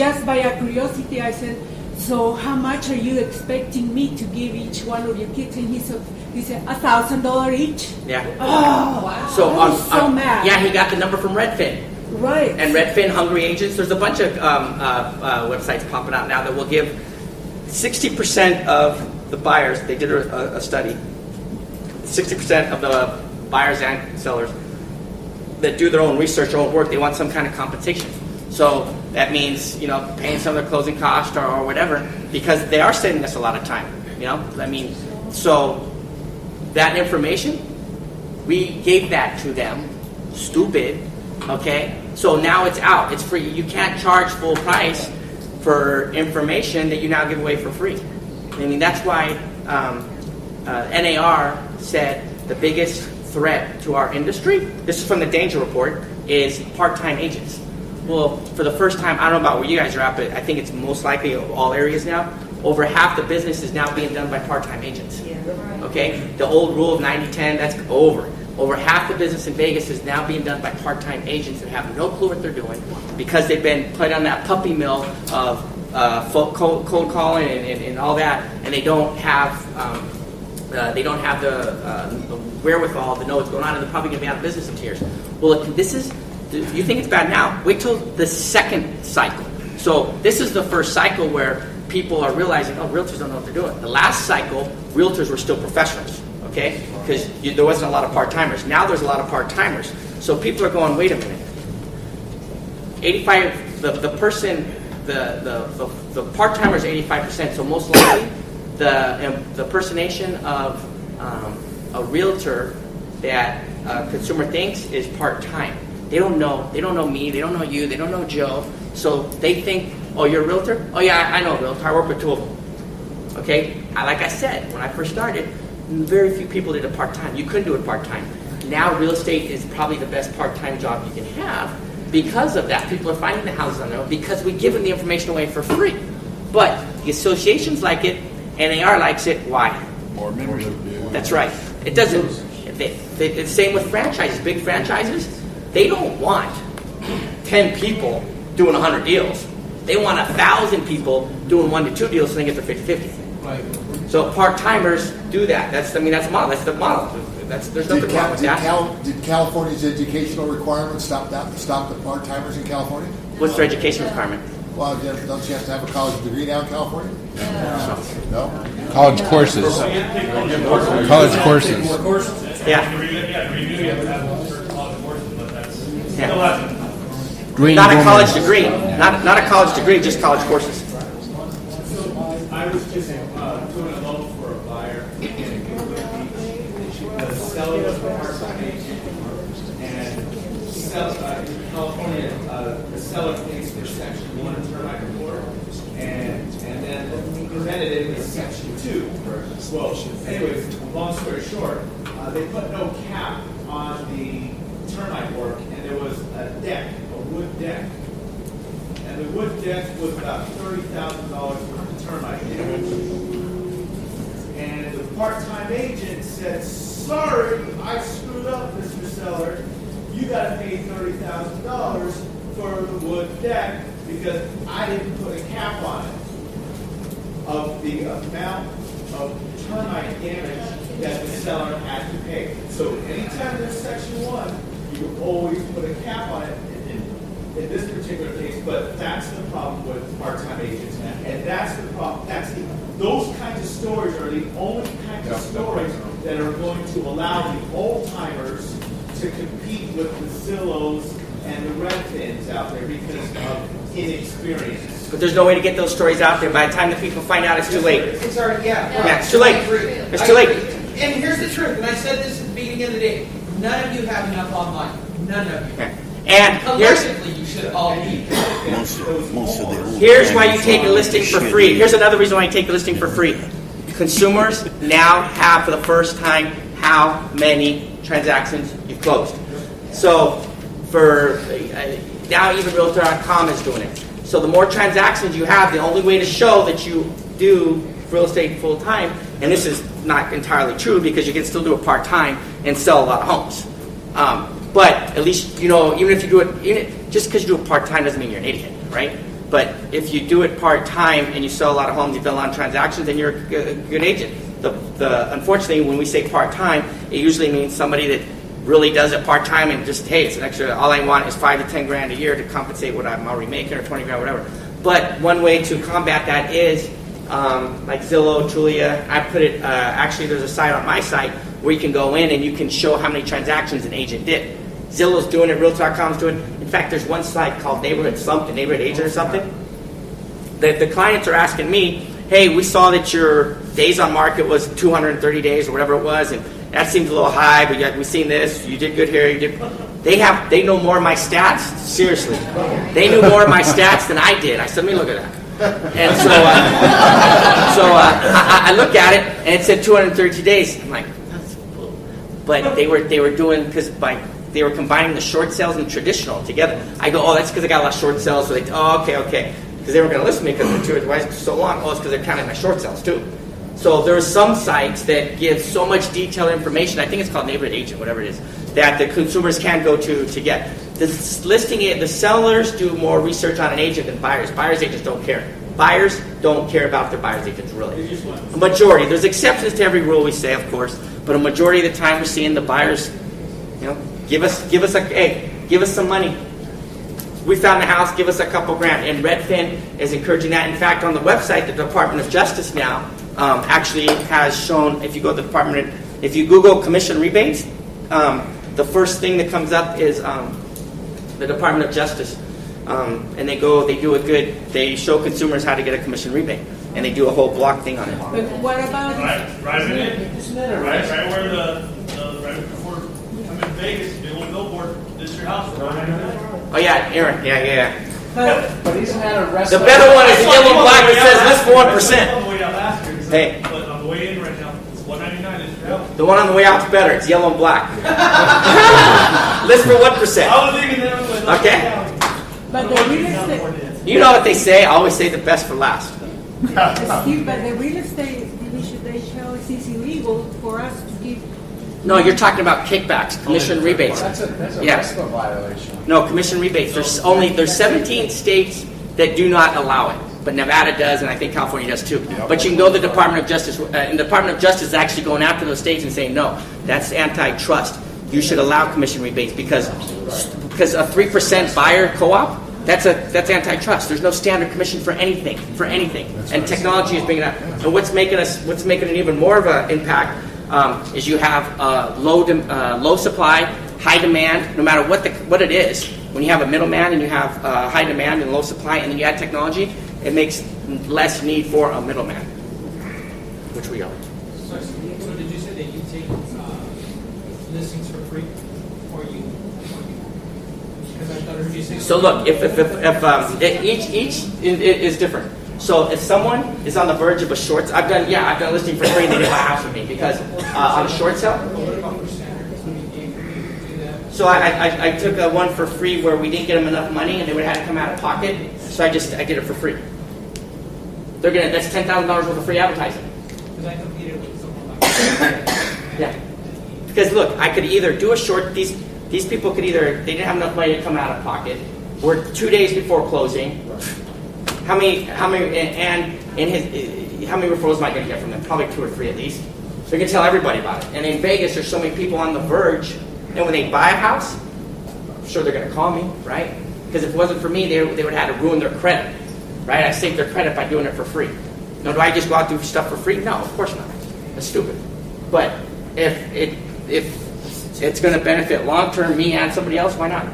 just by a curiosity, I said, so how much are you expecting me to give each one of your kids? And he said $1,000 each. Yeah. Oh, wow. So I was so mad. Yeah, he got the number from Redfin. Right. And Redfin, Hungry Agents. There's a bunch of websites popping out now that will give 60% of the buyers. They did a study. 60% of the buyers and sellers that do their own research, their own work, they want some kind of compensation. So that means, paying some of their closing costs or whatever, because they are saving us a lot of time. So that information, we gave that to them. Stupid. Okay? So now it's out. It's free. You can't charge full price for information that you now give away for free. That's why NAR said the biggest threat to our industry, this is from the Danger Report, is part-time agents. Well, for the first time, I don't know about where you guys are at, but I think it's most likely all areas now, over half the business is now being done by part-time agents. Okay? The old rule of 90-10, that's over. Over half the business in Vegas is now being done by part-time agents that have no clue what they're doing because they've been put on that puppy mill of cold calling and all that, and they don't have the wherewithal to know what's going on, and they're probably going to be out of business in 2 years. Well, you think it's bad now? Wait till the second cycle. So this is the first cycle where people are realizing, realtors don't know what they're doing. The last cycle, realtors were still professionals. Okay, because there wasn't a lot of part-timers. Now there's a lot of part-timers. So people are going, wait a minute. 85. The part-timer is 85%. So most likely, the impersonation of a realtor that a consumer thinks is part-time. They don't know. They don't know me. They don't know you. They don't know Joe. So they think, oh, you're a realtor? Oh yeah, I know a realtor. I work with two of them. Okay, like I said, when I first started, very few people did it part-time. You couldn't do it part-time. Now real estate is probably the best part-time job you can have because of that. People are finding the houses on their own because we give them the information away for free. But the associations like it, NAR likes it. Why? More membership. That's right. It doesn't. It's the same with franchises. Big franchises, they don't want 10 people doing 100 deals. They want 1,000 people doing 1 to 2 deals so they get their 50-50. Right. So part-timers do that. That's the model. That's the model. There's nothing wrong with that. Did California's educational requirements stop the part-timers in California? What's their education requirement? Well, don't you have to have a college degree now in California? No. College courses. College courses. Yeah. Not a college degree. Not a college degree, just college courses. I was just doing a loan for a buyer, and the seller was a part-time agent, and in California, the seller pays for Section 1 termite report, and then prevented it with Section 2. Well, anyways, long story short, they put no cap on the termite work, and there was a deck, a wood deck. And the wood deck was about $30,000 worth of termite damage. And the part-time agent said, sorry, I screwed up, Mr. Seller. You got to pay $30,000 for the wood deck because I didn't put a cap on it of the amount of termite damage that the seller had to pay. So anytime there's Section 1, you always put a cap on it. In this particular case, but that's the problem with part-time agents, and that's the problem. Those kinds of stories are the only kinds of stories that are going to allow the old-timers to compete with the Zillows and the Redfins out there because of inexperience. But there's no way to get those stories out there. By the time the people find out, it's too late. It's already, Yeah, it's too late. It's too late. And here's the truth, and I said this at the beginning of the day. None of you have enough online. None of you. Okay. And collectively, you should all be. Here's why you take a listing for free. Here's another reason why you take a listing for free. Consumers now have, for the first time, how many transactions you've closed. So, now even Realtor.com is doing it. So the more transactions you have, the only way to show that you do real estate full time, and this is not entirely true because you can still do it part time and sell a lot of homes. But at least, even if you do it, just because you do it part-time doesn't mean you're an idiot, right? But if you do it part-time and you sell a lot of homes, you've done a lot of transactions, then you're a good agent. Unfortunately, when we say part-time, it usually means somebody that really does it part-time and just, hey, it's an extra, all I want is $5 to $10 grand a year to compensate what I'm already making, or 20 grand, whatever. But one way to combat that is, like Zillow, Trulia, I put it, actually there's a site on my site where you can go in and you can show how many transactions an agent did. Zillow's doing it, Realtor.com's doing it. In fact, there's one site called Neighborhood Agent or something. The clients are asking me, hey, we saw that your days on market was 230 days or whatever it was, and that seems a little high, but yet we've seen this, you did good here, you did. They know more of my stats, seriously. They knew more of my stats than I did. I said, let me look at that. And so I look at it, and it said 232 days. I'm like, that's cool. But they were doing, because they were combining the short sales and traditional together. I go, oh, that's because I got a lot of short sales. So okay. Because they were going to list me because why is it so long? Oh, it's because they're counting my short sales too. So there are some sites that give so much detailed information. I think it's called Neighborhood Agent, whatever it is, that the consumers can go to get. The sellers do more research on an agent than buyers. Buyers agents don't care. Buyers don't care about their buyers agents, really. A majority. There's exceptions to every rule we say, of course, but a majority of the time we're seeing the buyers, give us some money. We found a house, give us a couple grand. And Redfin is encouraging that. In fact, on the website, the Department of Justice now actually has shown, if you go to the Department, if you Google commission rebates, the first thing that comes up is the Department of Justice. And they do a good, they show consumers how to get a commission rebate. And they do a whole block thing on it. But what about right where right before I'm in Vegas, the old billboard, this is your house. Oh yeah, Aaron, yeah. But isn't that a The better one is the yellow and black that says list for 1%. On the way out last year, Hey. But on the way in right now, it's $199. Is your house. The one on the way out's better. It's yellow and black. List for 1%. I was thinking that was like, Okay. But the real estate, You know what they say? I always say the best for last. Steve, but the real estate division, they show it's illegal for us to give. No, you're talking about kickbacks, commission rebates. That's a Yeah. RESPA violation. No, commission rebates. There's 17 states that do not allow it, but Nevada does, and I think California does too. But you can go to the Department of Justice, and the Department of Justice is actually going after those states and saying, no, that's antitrust. You should allow commission rebates because a 3% buyer co-op, that's antitrust. There's no standard commission for anything, and technology is bringing it up. And what's making it even more of an impact is you have low supply, high demand. No matter what it is, when you have a middleman and you have high demand and low supply, and then you add technology, it makes less need for a middleman, which we are. So did you say that you take listings for free, or you? Because I thought I heard you say. So look, if each is different. So if someone is on the verge of a short, I've done a listing for free and they didn't buy a house with me because on a short sale. So I took one for free where we didn't get them enough money and they would have to come out of pocket. So I did it for free. That's $10,000 worth of free advertising. Because I competed with someone like that. Yeah. Because look, I could either do a short. These people could either they didn't have enough money to come out of pocket. We're 2 days before closing. How many referrals am I going to get from them? Probably 2 or 3 at least. So you can tell everybody about it. And in Vegas, there's so many people on the verge. And when they buy a house, I'm sure they're going to call me, right? Because if it wasn't for me, they would have had to ruin their credit, right? I saved their credit by doing it for free. Now, do I just go out and do stuff for free? No, of course not. That's stupid. But if it's going to benefit long-term me and somebody else, why not?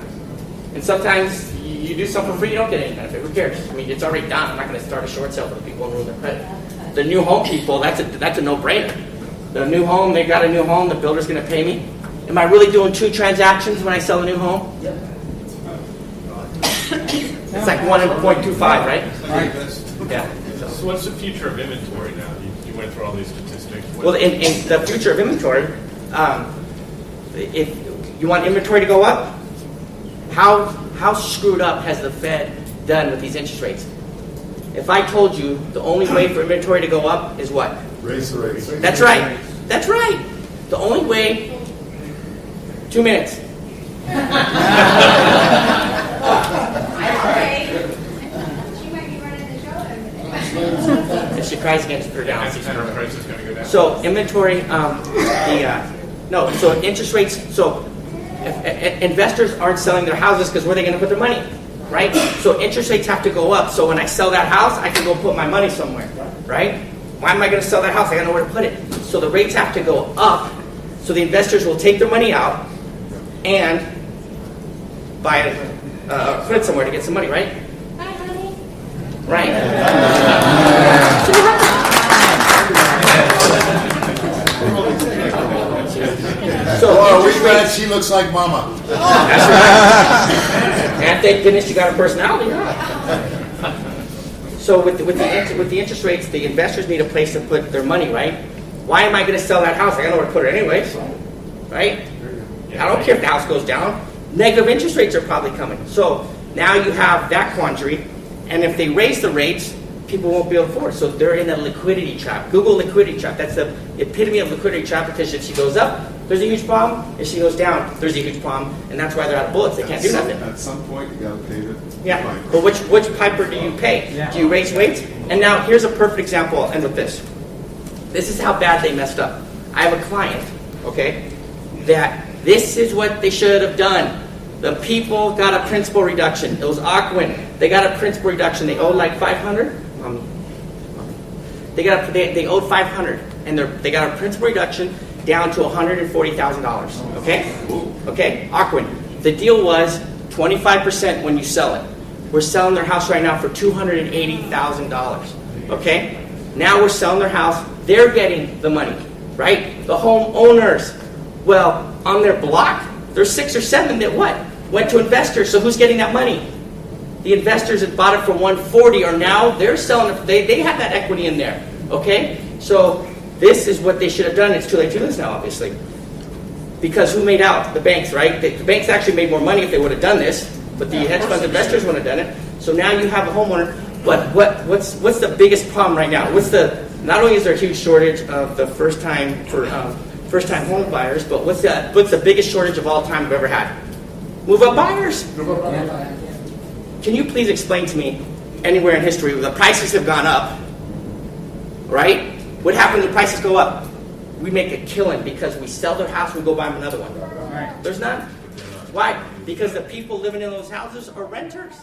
And sometimes you do something for free, you don't get any benefit. Who cares? I mean, it's already done. I'm not going to start a short sale for the people and ruin their credit. The new home people, that's a no-brainer. The new home, they got a new home, the builder's going to pay me. Am I really doing 2 transactions when I sell a new home? Yep. It's like 1.25, right? Yeah. So what's the future of inventory now? You went through all these statistics. Well, in the future of inventory, if you want inventory to go up, how screwed up has the Fed done with these interest rates? If I told you the only way for inventory to go up is what? Raise the rates. That's right. That's right. The only way. 2 minutes. If she cries again, just put her down. That's the time the price is going to go down. So inventory, so interest rates, so investors aren't selling their houses because where are they going to put their money, right? So interest rates have to go up. So when I sell that house, I can go put my money somewhere, right? Why am I going to sell that house? I got to know where to put it. So the rates have to go up. So the investors will take their money out and buy it, put it somewhere to get some money, right? Right. So Oh, we glad she looks like Mama. That's right. And thank goodness you got a personality. So with the interest rates, the investors need a place to put their money, right? Why am I going to sell that house? I got to know where to put it anyway, right? I don't care if the house goes down. Negative interest rates are probably coming. So now you have that quandary, and if they raise the rates, people won't be able to afford it. So they're in a liquidity trap. Google liquidity trap. That's the epitome of liquidity trap, because if she goes up, there's a huge problem. If she goes down, there's a huge problem, and that's why they're out of bullets. They can't do nothing. At some point, you got to pay the Yeah, piper. but which piper do you pay? Do you raise rates? And now here's a perfect example. I'll end with this. This is how bad they messed up. I have a client, okay, that this is what they should have done. The people got a principal reduction. It was Aquin. They got a principal reduction. They owed like $500. They owed $500, and they got a principal reduction down to $140,000. Okay, okay, Aquin. The deal was 25% when you sell it. We're selling their house right now for $280,000. Okay, now we're selling their house. They're getting the money, right? The homeowners. Well, on their block, there's 6 or 7 that went to investors. So who's getting that money? The investors that bought it for $140 are now they're selling it. They have that equity in there. Okay, so this is what they should have done. It's too late to do this now, obviously, because who made out? The banks, right? The banks actually made more money if they would have done this, but the hedge fund investors wouldn't have done it. So now you have a homeowner. But what's the biggest problem right now? Not only is there a huge shortage of the first time home buyers, but what's the biggest shortage of all time we've ever had? Move up buyers. Can you please explain to me anywhere in history where the prices have gone up, right? What happens when the prices go up? We make a killing because we sell their house, we go buy them another one. There's none. Why? Because the people living in those houses are renters.